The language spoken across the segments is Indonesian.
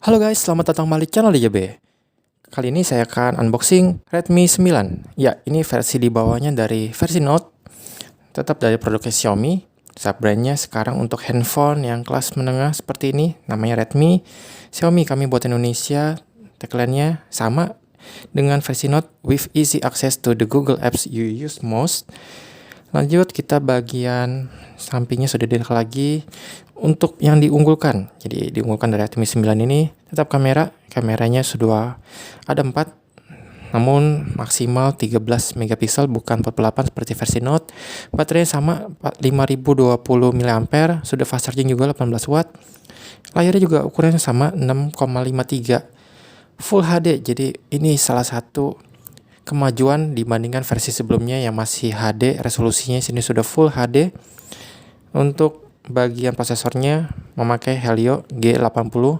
Halo guys, selamat datang kembali di channel DJB. Kali ini saya akan unboxing Redmi 9. Ya, ini versi di bawahnya dari versi Note, tetap dari produknya Xiaomi. Sub-brandnya sekarang untuk handphone yang kelas menengah seperti ini, namanya Redmi. Xiaomi kami buat Indonesia, tagline-nya sama dengan versi Note, with easy access to the Google Apps you use most. Lanjut, kita bagian sampingnya sudah dilihat lagi. Untuk yang diunggulkan, jadi diunggulkan dari Redmi 9 ini tetap kameranya sudah ada 4, namun maksimal 13 megapiksel bukan 48 seperti versi Note. Baterainya sama 5020 mAh, sudah fast charging juga 18 watt. Layarnya juga ukurannya sama 6,53 Full HD. Jadi ini salah satu kemajuan dibandingkan versi sebelumnya yang masih HD, resolusinya sini sudah Full HD. Untuk bagian prosesornya memakai Helio G80,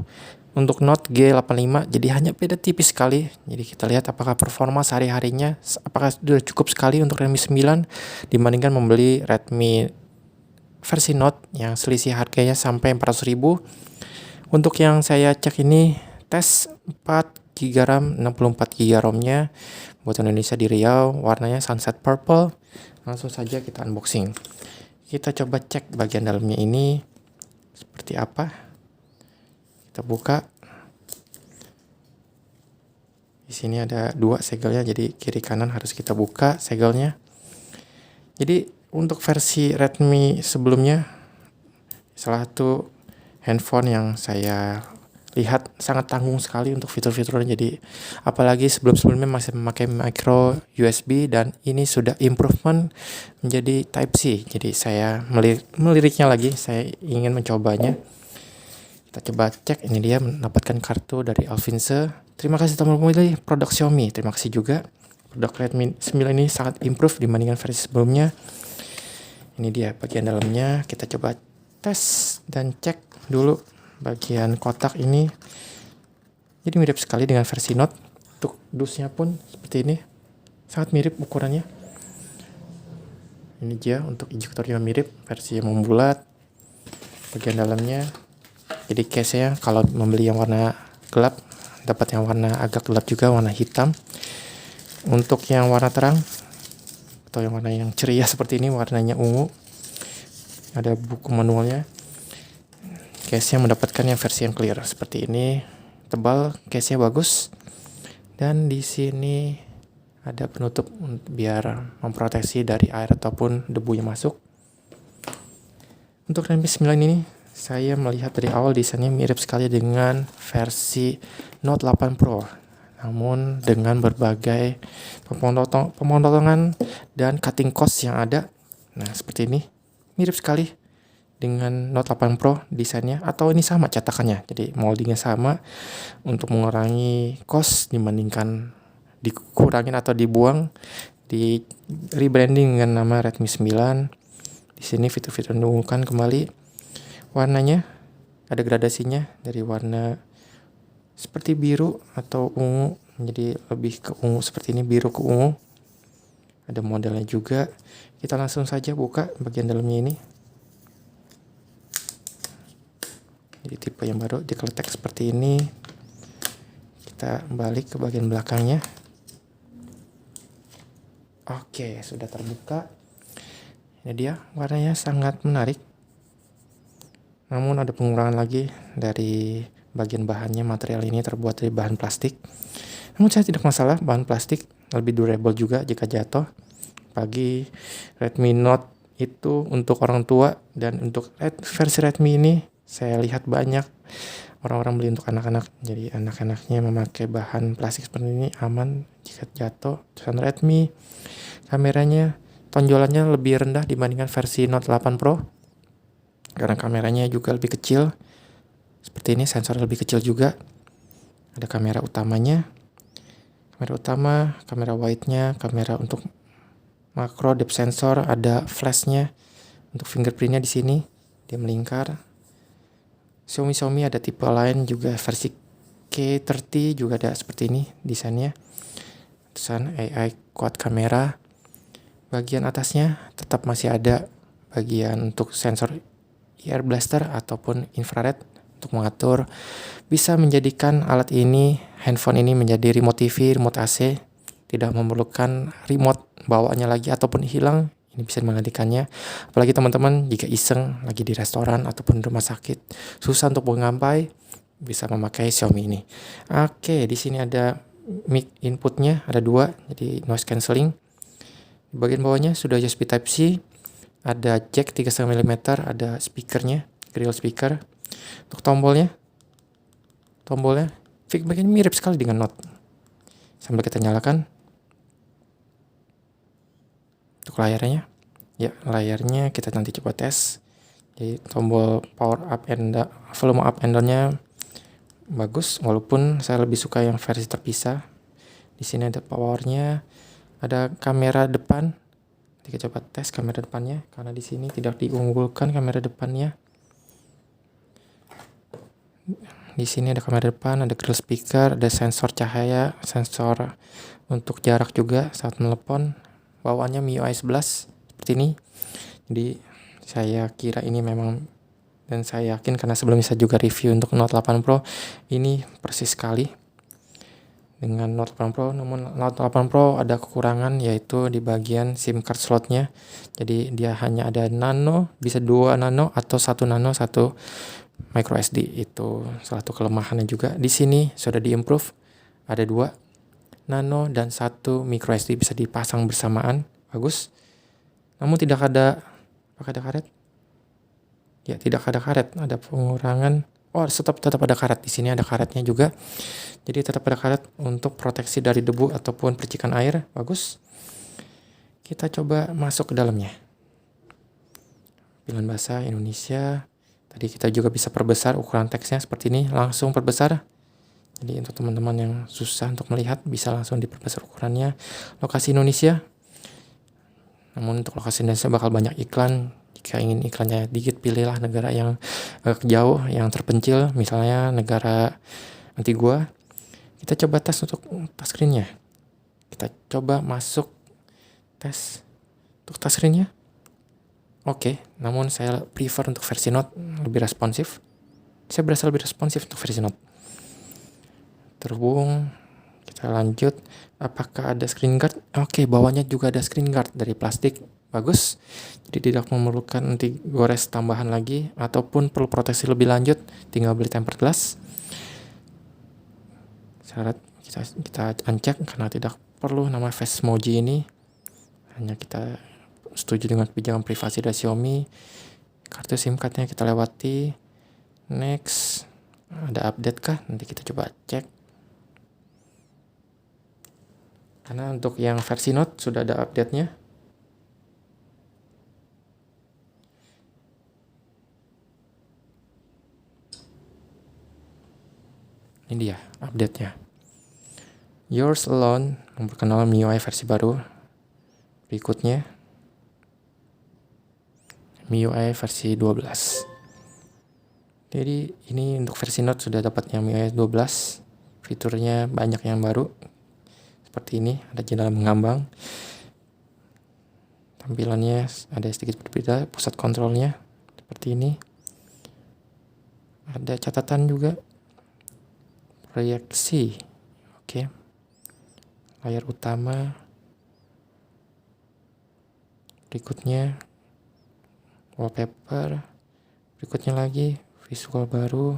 untuk Note G85, jadi hanya beda tipis sekali. Jadi kita lihat apakah performa sehari-harinya apakah sudah cukup sekali untuk Redmi 9 dibandingkan membeli Redmi versi Note yang selisih harganya sampai 400.000. Untuk yang saya cek ini tes 4 GB RAM, 64 GB ROM-nya buat Indonesia di Riau, warnanya Sunset Purple. Langsung saja kita unboxing. Kita coba cek bagian dalamnya ini seperti apa. Kita buka. Di sini ada 2 segelnya, jadi kiri kanan harus kita buka segelnya. Jadi untuk versi Redmi sebelumnya, salah satu handphone yang saya lihat sangat tanggung sekali untuk fitur-fiturnya. Jadi apalagi sebelum-sebelumnya masih memakai micro USB, dan ini sudah improvement menjadi Type C. Jadi saya meliriknya lagi, saya ingin mencobanya. Kita coba cek, ini dia mendapatkan kartu dari Alfinse. Terima kasih telah memilih produk Xiaomi. Terima kasih juga. Produk Redmi 9 ini sangat improve dibandingkan versi sebelumnya. Ini dia bagian dalamnya. Kita coba tes dan cek dulu bagian kotak ini. Jadi mirip sekali dengan versi Note. Untuk dusnya pun seperti ini, sangat mirip ukurannya. Ini dia untuk injektornya mirip, versi yang membulat. Bagian dalamnya, jadi case-nya kalau membeli yang warna gelap, dapat yang warna agak gelap juga, warna hitam. Untuk yang warna terang atau yang warna yang ceria seperti ini, warnanya ungu. Ada buku manualnya. Case-nya mendapatkan yang versi yang clear seperti ini, tebal, case-nya bagus. Dan di sini ada penutup biar memproteksi dari air ataupun debu yang masuk. Untuk Redmi 9 ini saya melihat dari awal desainnya mirip sekali dengan versi Note 8 Pro, namun dengan berbagai pemotongan dan cutting cost yang ada. Nah, seperti ini mirip sekali dengan Note 8 Pro desainnya, atau ini sama cetakannya, jadi moldingnya sama untuk mengurangi cost dibandingkan dikurangin atau dibuang, di rebranding dengan nama Redmi 9. Di sini fitur-fitur diunggulkan kembali. Warnanya ada gradasinya dari warna seperti biru atau ungu menjadi lebih ke ungu seperti ini, biru ke ungu. Ada modelnya juga. Kita langsung saja buka bagian dalamnya ini. Jadi tipe yang baru dikeletek seperti ini. Kita balik ke bagian belakangnya. Oke, sudah terbuka. Ini dia, warnanya sangat menarik. Namun ada pengurangan lagi dari bagian bahannya. Material ini terbuat dari bahan plastik. Namun saya tidak masalah, bahan plastik lebih durable juga jika jatuh. Bagi Redmi Note itu untuk orang tua, dan untuk versi Redmi ini saya lihat banyak orang-orang beli untuk anak-anak. Jadi anak-anaknya memakai bahan plastik seperti ini, aman jika jatuh. Tulisan Redmi. Kameranya, tonjolannya lebih rendah dibandingkan versi Note 8 Pro, karena kameranya juga lebih kecil. Seperti ini, sensor lebih kecil juga. Ada kamera utamanya, kamera utama, kamera wide-nya, kamera untuk makro, depth sensor, ada flashnya. Untuk fingerprintnya di sini, dia melingkar. Xiaomi ada tipe lain juga, versi K30 juga ada seperti ini desainnya. Tulisan AI Quad Camera. Bagian atasnya tetap masih ada bagian untuk sensor IR blaster ataupun infrared untuk mengatur. Bisa menjadikan alat ini, handphone ini menjadi remote TV, remote AC. Tidak memerlukan remote bawaannya lagi ataupun hilang. Ini bisa menggantikannya. Apalagi teman-teman jika iseng lagi di restoran ataupun di rumah sakit, susah untuk mengampai, bisa memakai Xiaomi ini. Oke, di sini ada mic inputnya, ada 2, jadi noise cancelling. Di bagian bawahnya sudah USB Type-C, ada jack 3,5 mm, ada speakernya, grill speaker. Untuk tombolnya bagian mirip sekali dengan Note. Sambil kita nyalakan. Untuk layarnya, layarnya kita nanti coba tes. Jadi tombol power up and down, volume up and down-nya bagus, walaupun saya lebih suka yang versi terpisah. Di sini ada powernya, ada kamera depan. Kita coba tes kamera depannya, karena di sini tidak diunggulkan kamera depannya. Di sini ada kamera depan, ada grill speaker, ada sensor cahaya, sensor untuk jarak juga saat menelepon. Bawaannya MIUI 11 seperti ini. Jadi saya kira ini memang, dan saya yakin karena sebelumnya saya juga review untuk Note 8 Pro, ini persis sekali dengan Note 8 Pro. Namun Note 8 Pro ada kekurangan, yaitu di bagian SIM card slotnya. Jadi dia hanya ada nano, bisa 2 nano atau 1 nano, 1 micro SD. Itu salah satu kelemahannya juga. Di sini sudah diimprove, ada 2 nano dan 1 micro SD bisa dipasang bersamaan, bagus. Namun tidak ada, apakah ada karet? Ya, tidak ada karet, ada pengurangan. Oh, tetap ada karet. Di sini ada karetnya juga. Jadi tetap ada karet untuk proteksi dari debu ataupun percikan air, bagus. Kita coba masuk ke dalamnya. Pilihan bahasa Indonesia. Tadi kita juga bisa perbesar ukuran teksnya seperti ini, langsung perbesar. Jadi untuk teman-teman yang susah untuk melihat, bisa langsung diperbesar ukurannya. Lokasi Indonesia. Namun untuk lokasi Indonesia bakal banyak iklan. Jika ingin iklannya dikit, pilihlah negara yang jauh, yang terpencil. Misalnya negara Antigua. Kita coba tes untuk touchscreen-nya. Kita coba masuk tes untuk touchscreen-nya. Oke, namun saya prefer untuk versi Note lebih responsif. Saya berasa lebih responsif untuk versi Note. Terhubung, kita lanjut. Apakah ada screen guard? Oke, bawahnya juga ada screen guard dari plastik, bagus. Jadi tidak memerlukan nanti gores tambahan lagi, ataupun perlu proteksi lebih lanjut, tinggal beli tempered glass. Syarat kita uncheck karena tidak perlu nama face emoji ini. Hanya kita setuju dengan kebijakan privasi dari Xiaomi. Kartu SIM card-nya kita lewati. Next, ada update kah? Nanti kita coba cek. Karena untuk yang versi Note sudah ada update-nya. Ini dia update-nya. Yours Alone memperkenalkan MIUI versi baru. Berikutnya MIUI versi 12. Jadi ini untuk versi Note sudah dapat yang MIUI 12. Fiturnya banyak yang baru. Seperti ini, ada jendela mengambang. Tampilannya ada sedikit berbeda, pusat kontrolnya seperti ini. Ada catatan juga. Proyeksi. Oke. Layar utama. Berikutnya wallpaper. Berikutnya lagi visual baru.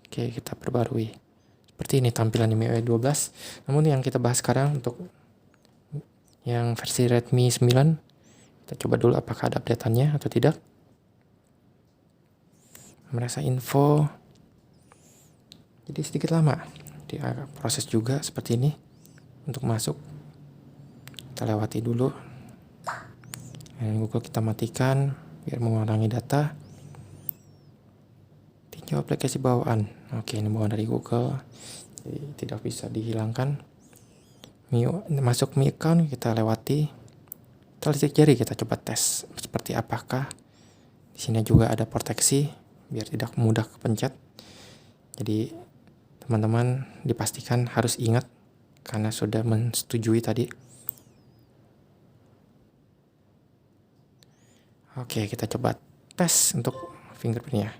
Oke, kita perbarui. Seperti ini tampilan MIUI 12. Namun yang kita bahas sekarang untuk yang versi Redmi 9, kita coba dulu apakah ada update-annya atau tidak. Merasa info. Jadi sedikit lama. Dia proses juga seperti ini untuk masuk. Kita lewati dulu. Dan Google kita matikan biar mengurangi data. Tinjau aplikasi bawaan. Oke, ini bawaan dari Google. Jadi tidak bisa dihilangkan. Masuk Mi Account kita lewati. Telisik jari kita coba tes seperti apakah. Di sini juga ada proteksi biar tidak mudah kepencet. Jadi teman-teman dipastikan harus ingat karena sudah menyetujui tadi. Oke, kita coba tes untuk fingerprint-nya.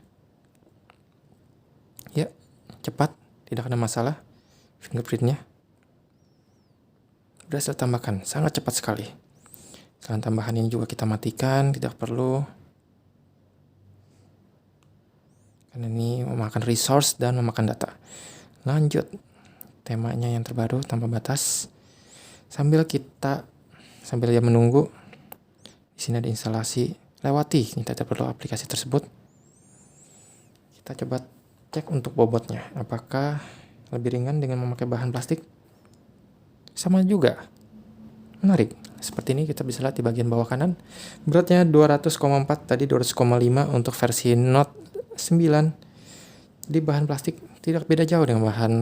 Ya, cepat, tidak ada masalah. Fingerprintnya berhasil tambahkan, sangat cepat sekali. Selain tambahan ini juga kita matikan, tidak perlu. Karena ini memakan resource dan memakan data. Lanjut, temanya yang terbaru tanpa batas. Sambil dia menunggu, di sini ada instalasi, lewati. Kita tidak perlu aplikasi tersebut. Kita coba cek untuk bobotnya. Apakah lebih ringan dengan memakai bahan plastik? Sama juga. Menarik. Seperti ini kita bisa lihat di bagian bawah kanan. Beratnya 200,4, tadi 200,5 untuk versi Note 9. Di bahan plastik tidak beda jauh dengan bahan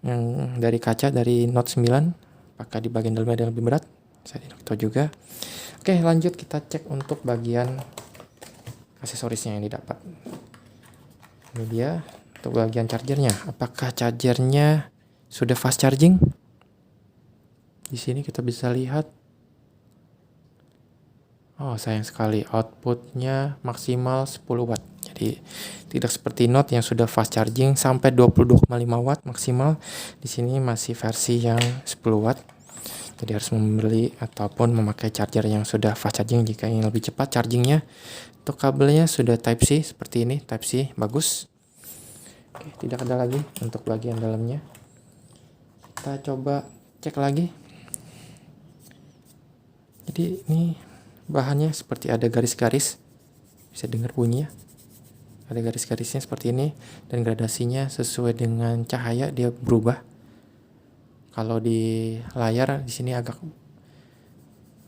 yang dari kaca dari Note 9. Apakah di bagian dalamnya ada yang lebih berat? Saya tidak tahu juga. Oke, lanjut kita cek untuk bagian aksesorisnya yang didapat. Ini dia untuk bagian chargernya. Apakah chargernya sudah fast charging? Di sini kita bisa lihat. Oh, sayang sekali outputnya maksimal 10 watt. Jadi tidak seperti Note yang sudah fast charging sampai 22,5 watt maksimal. Di sini masih versi yang 10 watt. Jadi harus membeli ataupun memakai charger yang sudah fast charging jika ingin lebih cepat chargingnya. Untuk kabelnya sudah Type C seperti ini, Type C bagus. Oke, tidak ada lagi untuk bagian dalamnya. Kita coba cek lagi. Jadi ini bahannya seperti ada garis-garis, bisa dengar bunyinya. Ada garis-garisnya seperti ini dan gradasinya sesuai dengan cahaya dia berubah. Kalau di layar di sini agak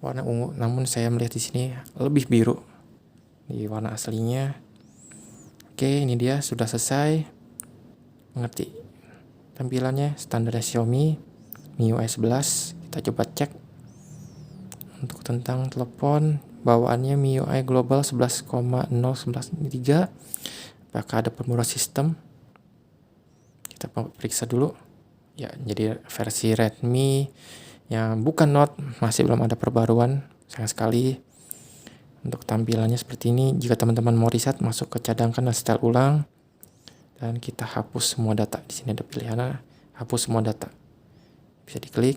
warna ungu, namun saya melihat di sini lebih biru di warna aslinya. Oke, ini dia sudah selesai. Mengerti. Tampilannya standar Xiaomi MIUI 11. Kita coba cek. Untuk tentang telepon, bawaannya MIUI Global 11.0.11.3. Apakah ada pemurah sistem? Kita periksa dulu. Ya, jadi versi Redmi yang bukan Note masih belum ada perbaruan, sayang sekali. Untuk tampilannya seperti ini. Jika teman-teman mau riset, masuk ke cadangkan dan setel ulang. Dan kita hapus semua data. Di sini ada pilihannya, hapus semua data. Bisa diklik.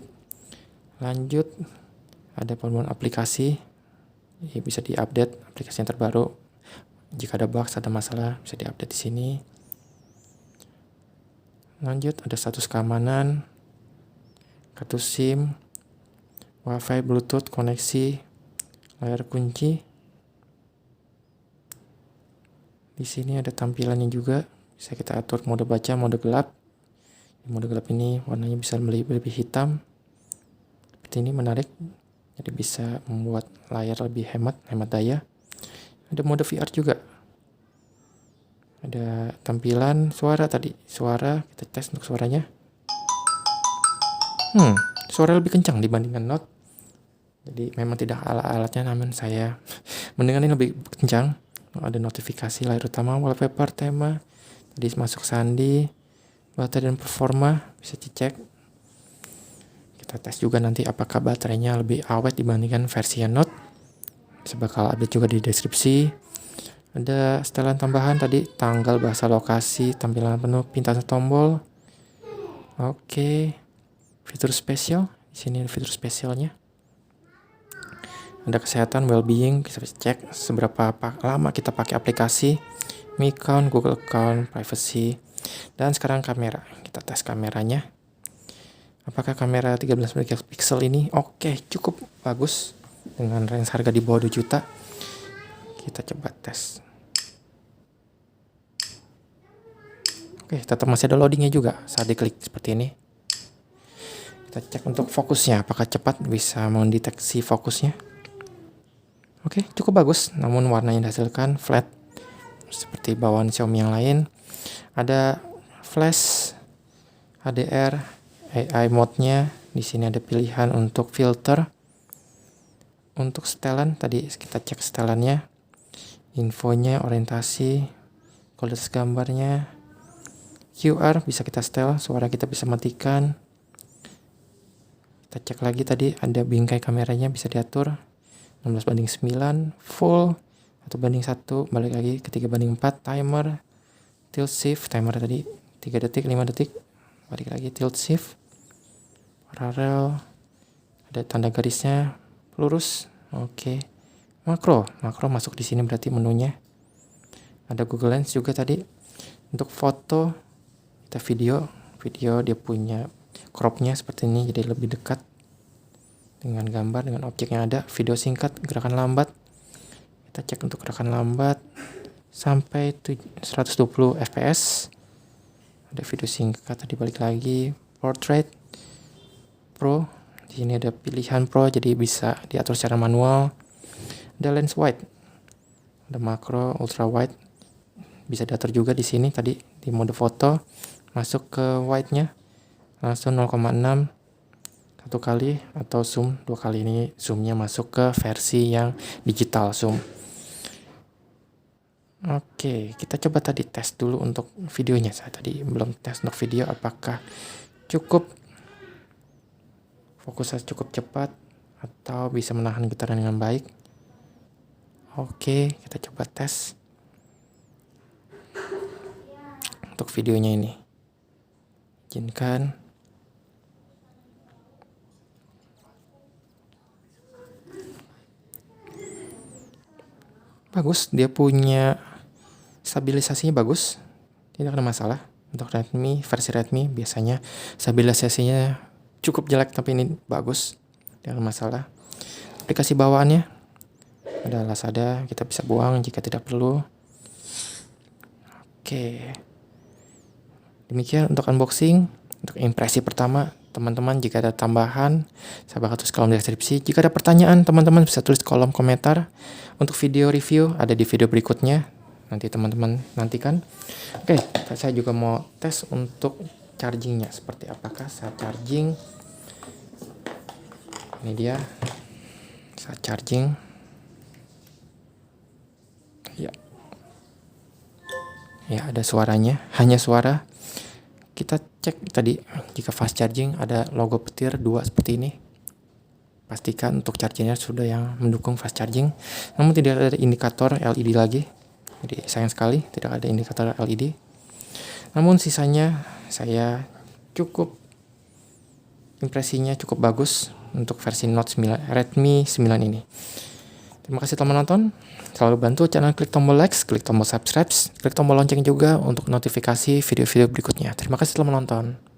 Lanjut. Ada pembuatan aplikasi, ya, bisa diupdate aplikasi yang terbaru. Jika ada bug, ada masalah, bisa diupdate di sini. Lanjut, ada status keamanan, kartu SIM, WiFi, Bluetooth, koneksi, layar kunci. Di sini ada tampilannya juga, bisa kita atur mode baca, mode gelap. Di mode gelap ini warnanya bisa lebih hitam. Seperti ini menarik. Jadi bisa membuat layar lebih hemat daya. Ada mode VR juga. Ada tampilan suara tadi. Suara, kita tes untuk suaranya. Suara lebih kencang dibandingkan Note. Jadi memang tidak alat-alatnya, namun saya mendengar ini lebih kencang. Ada notifikasi layar utama, wallpaper, tema. Tadi masuk sandi, baterai dan performa, bisa dicek. Kita tes juga nanti apakah baterainya lebih awet dibandingkan versi Note. Bisa bakal ada juga di deskripsi. Ada setelan tambahan tadi, tanggal, bahasa, lokasi, tampilan penuh, pintasan tombol. Oke. Fitur spesial. Di sini ada fitur spesialnya. Ada kesehatan, well-being, kita bisa cek seberapa lama kita pakai aplikasi, Mi Account, Google Account, privacy. Dan sekarang kamera. Kita tes kameranya. Apakah kamera 13 megapiksel ini cukup bagus dengan range harga di bawah 2 juta. Kita coba tes. Tetap masih ada loadingnya juga saat diklik seperti ini. Kita cek untuk fokusnya, apakah cepat bisa mendeteksi fokusnya. Cukup bagus, namun warna yang dihasilkan flat seperti bawaan Xiaomi yang lain. Ada flash, HDR, AI mode-nya. Di sini ada pilihan untuk filter. Untuk setelan tadi kita cek setelannya, infonya, orientasi, kualitas gambarnya, QR bisa kita setel, suara kita bisa matikan. Kita cek lagi tadi ada bingkai kameranya bisa diatur 16:9 full atau banding 1, balik lagi ke 3:4 timer. tilt shift, timer tadi 3 detik, 5 detik, balik lagi tilt shift, parallel, ada tanda garisnya, lurus, oke. Makro masuk di sini berarti menunya. Ada Google Lens juga tadi. Untuk foto, kita video dia punya cropnya seperti ini, jadi lebih dekat dengan gambar, dengan objek yang ada. Video singkat, gerakan lambat, kita cek untuk gerakan lambat sampai 120 fps. Ada video singkat tadi, balik lagi portrait pro. Di sini ada pilihan pro, jadi bisa diatur secara manual. Ada lens wide, ada makro, ultra wide, bisa diatur juga di sini. Tadi di mode foto masuk ke wide-nya langsung 0,6 satu kali atau zoom 2 kali. Ini zoomnya masuk ke versi yang digital zoom. Oke, kita coba tadi tes dulu untuk videonya. Saya tadi belum tes untuk video apakah cukup fokusnya cukup cepat atau bisa menahan getaran dengan baik. Oke, kita coba tes untuk videonya ini. Izinkan. Bagus, dia punya stabilisasinya bagus, tidak ada masalah. Untuk Redmi, versi Redmi biasanya stabilisasinya cukup jelek, tapi ini bagus, tidak ada masalah. Aplikasi bawaannya ada Lazada, kita bisa buang jika tidak perlu. Oke, demikian untuk unboxing. Untuk impresi pertama, teman-teman jika ada tambahan, saya bakal tulis kolom deskripsi. Jika ada pertanyaan, teman-teman bisa tulis kolom komentar. Untuk video review ada di video berikutnya, nanti teman-teman nantikan. Oke, saya juga mau tes untuk chargingnya seperti apakah saat charging. Ini dia saat charging. Ya, ada suaranya, hanya suara. Kita cek tadi, jika fast charging ada logo petir 2 seperti ini. Pastikan untuk chargernya sudah yang mendukung fast charging. Namun tidak ada indikator LED lagi. Jadi sayang sekali tidak ada indikator LED. Namun sisanya saya cukup, impresinya cukup bagus untuk versi Note 9, Redmi 9 ini. Terima kasih telah menonton. Selalu bantu channel klik tombol like, klik tombol subscribe, klik tombol lonceng juga untuk notifikasi video-video berikutnya. Terima kasih telah menonton.